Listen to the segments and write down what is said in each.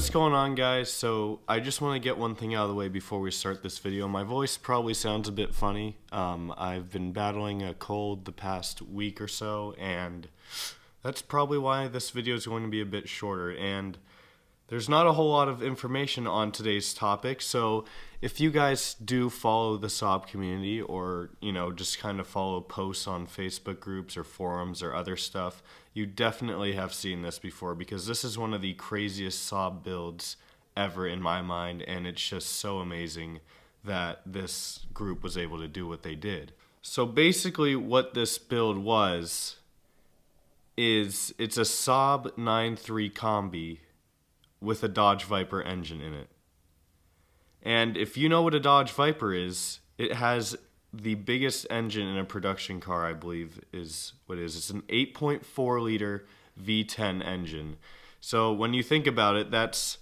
what's going on, guys? So I just want to get one thing out of the way before we start this video. My voice probably sounds a bit funny. I've been battling a cold the past week or so, and that's probably why this video is going to be a bit shorter. And there's not a whole lot of information on today's topic, so if you guys do follow the Saab community, or just kind of follow posts on Facebook groups or forums or other stuff, you definitely have seen this before, because this is one of the craziest Saab builds ever in my mind, and it's just so amazing that this group was able to do what they did. So basically what this build is it's a Saab 9.3 Combi with a Dodge Viper engine in it. And if you know what a Dodge Viper is, it has the biggest engine in a production car, I believe is what it is. It's an 8.4 liter V10 engine. So when you think about it, that's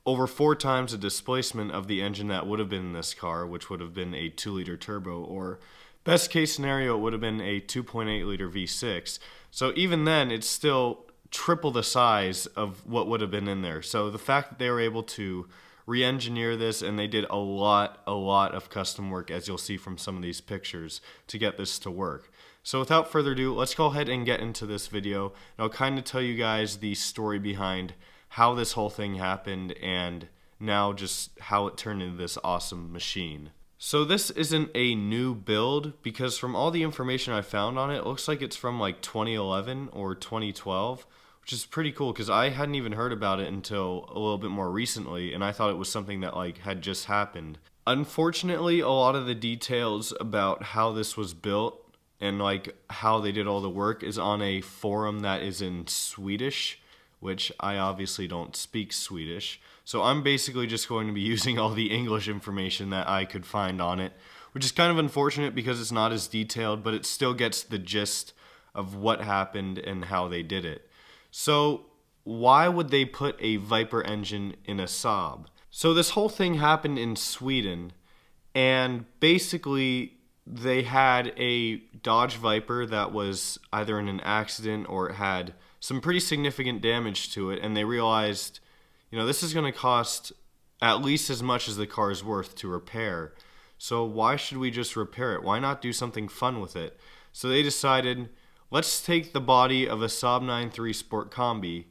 over 4 times the displacement of the engine that would have been in this car, which would have been a 2-liter turbo, or best case scenario, it would have been a 2.8 liter V6. So even then, it's still triple the size of what would have been in there. So the fact that they were able to re-engineer this, and they did a lot of custom work, as you'll see from some of these pictures, to get this to work. So without further ado, let's go ahead and get into this video, and I'll kind of tell you guys the story behind how this whole thing happened, and now just how it turned into this awesome machine. So this isn't a new build, because from all the information I found on it, it looks like it's from like 2011 or 2012, which is pretty cool, because I hadn't even heard about it until a little bit more recently, and I thought it was something that had just happened. Unfortunately, a lot of the details about how this was built and how they did all the work is on a forum that is in Swedish, which I obviously don't speak Swedish. So I'm basically just going to be using all the English information that I could find on it, which is kind of unfortunate because it's not as detailed, but it still gets the gist of what happened and how they did it. So why would they put a Viper engine in a Saab? So this whole thing happened in Sweden, and basically they had a Dodge Viper that was either in an accident or it had some pretty significant damage to it, and they realized, this is going to cost at least as much as the car is worth to repair. So why should we just repair it? Why not do something fun with it? So they decided, let's take the body of a Saab 9.3 SportCombi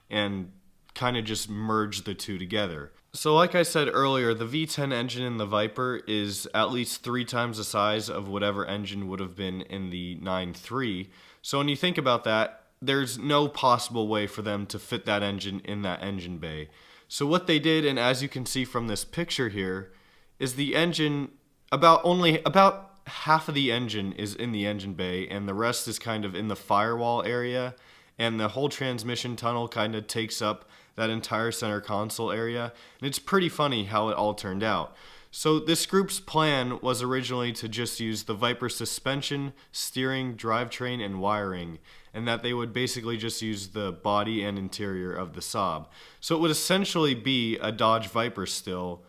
and kind of just merge the two together. So like I said earlier, the V10 engine in the Viper is at least 3 times the size of whatever engine would have been in the 9.3. So when you think about that, there's no possible way for them to fit that engine in that engine bay. So what they did, and as you can see from this picture here, is the engine, about half of the engine is in the engine bay, and the rest is kind of in the firewall area, and the whole transmission tunnel kind of takes up that entire center console area, and it's pretty funny how it all turned out. So this group's plan was originally to just use the Viper suspension, steering, drivetrain, and wiring, and that they would basically just use the body and interior of the Saab. So it would essentially be a Dodge Viper still,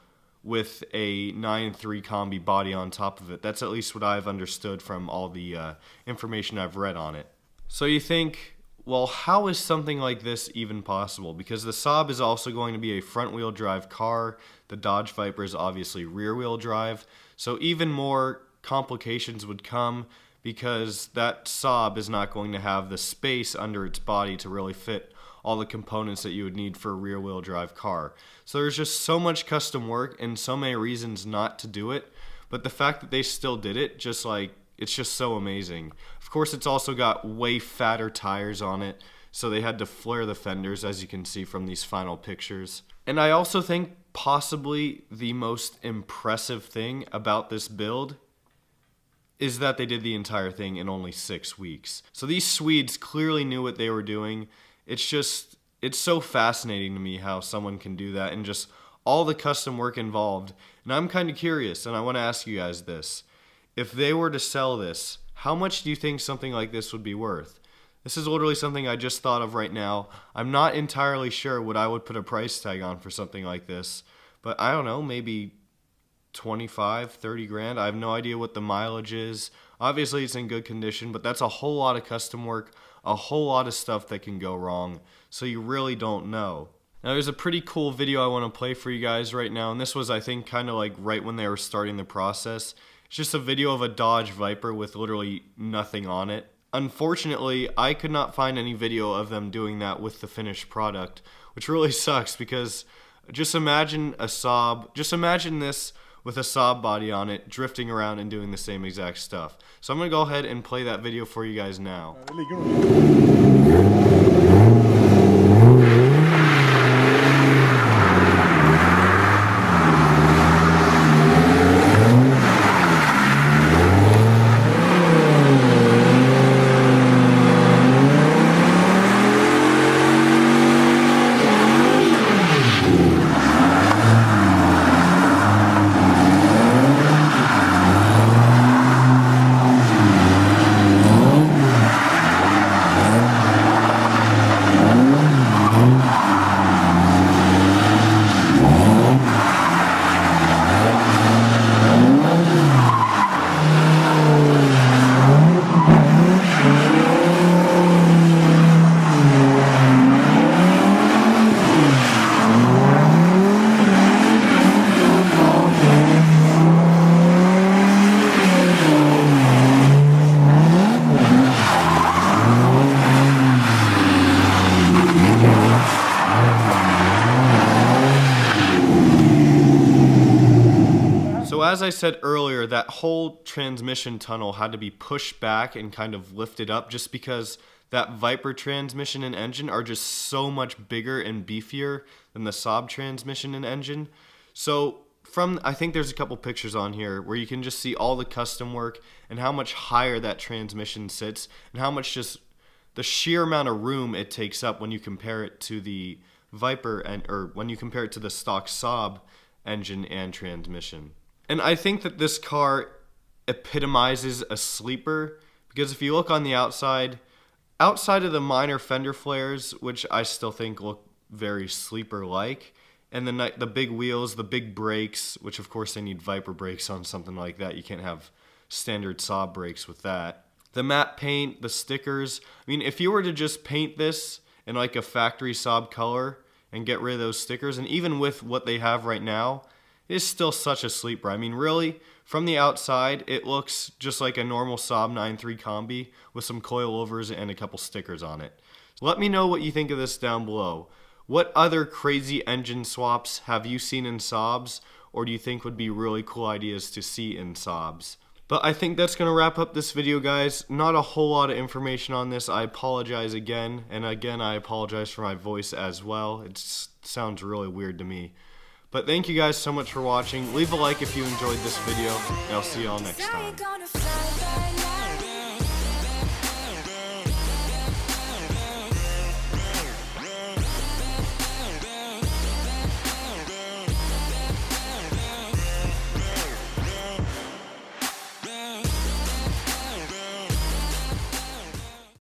with a 9.3 Combi body on top of it. That's at least what I've understood from all the information I've read on it. So you think, well, how is something like this even possible? Because the Saab is also going to be a front-wheel drive car. The Dodge Viper is obviously rear-wheel drive. So even more complications would come, because that Saab is not going to have the space under its body to really fit all the components that you would need for a rear-wheel drive car. So there's just so much custom work and so many reasons not to do it, but the fact that they still did it, it's just so amazing. Of course, it's also got way fatter tires on it, so they had to flare the fenders, as you can see from these final pictures. And I also think possibly the most impressive thing about this build is that they did the entire thing in only 6 weeks. So these Swedes clearly knew what they were doing. It's so fascinating to me how someone can do that, and just all the custom work involved. And I'm kind of curious, and I want to ask you guys this. If they were to sell this, how much do you think something like this would be worth? This is literally something I just thought of right now. I'm not entirely sure what I would put a price tag on for something like this, but I don't know, maybe 25, 30 grand. I have no idea what the mileage is. Obviously it's in good condition, but that's a whole lot of custom work, a whole lot of stuff that can go wrong, so you really don't know. Now there's a pretty cool video I want to play for you guys right now, and this was, I think, kind of like right when they were starting the process. It's just a video of a Dodge Viper with literally nothing on it. Unfortunately, I could not find any video of them doing that with the finished product, which really sucks because just imagine a Saab, just imagine this with a Saab body on it, drifting around and doing the same exact stuff. So I'm going to go ahead and play that video for you guys now. So as I said earlier, that whole transmission tunnel had to be pushed back and kind of lifted up just because that Viper transmission and engine are just so much bigger and beefier than the Saab transmission and engine. So I think there's a couple pictures on here where you can just see all the custom work and how much higher that transmission sits and how much just the sheer amount of room it takes up when you compare it to the Viper or when you compare it to the stock Saab engine and transmission. And I think that this car epitomizes a sleeper because if you look on the outside of the minor fender flares, which I still think look very sleeper-like, and the big wheels, the big brakes, which of course they need Viper brakes on something like that. You can't have standard Saab brakes with that. The matte paint, the stickers. I mean, if you were to just paint this in like a factory Saab color and get rid of those stickers, and even with what they have right now, is still such a sleeper. I mean, really, from the outside, it looks just like a normal Saab 9.3 Combi with some coilovers and a couple stickers on it. So let me know what you think of this down below. What other crazy engine swaps have you seen in Saabs, or do you think would be really cool ideas to see in Saabs? But I think that's going to wrap up this video, guys. Not a whole lot of information on this. I apologize again, and again, I apologize for my voice as well. It sounds really weird to me. But thank you guys so much for watching. Leave a like if you enjoyed this video, and I'll see y'all next time.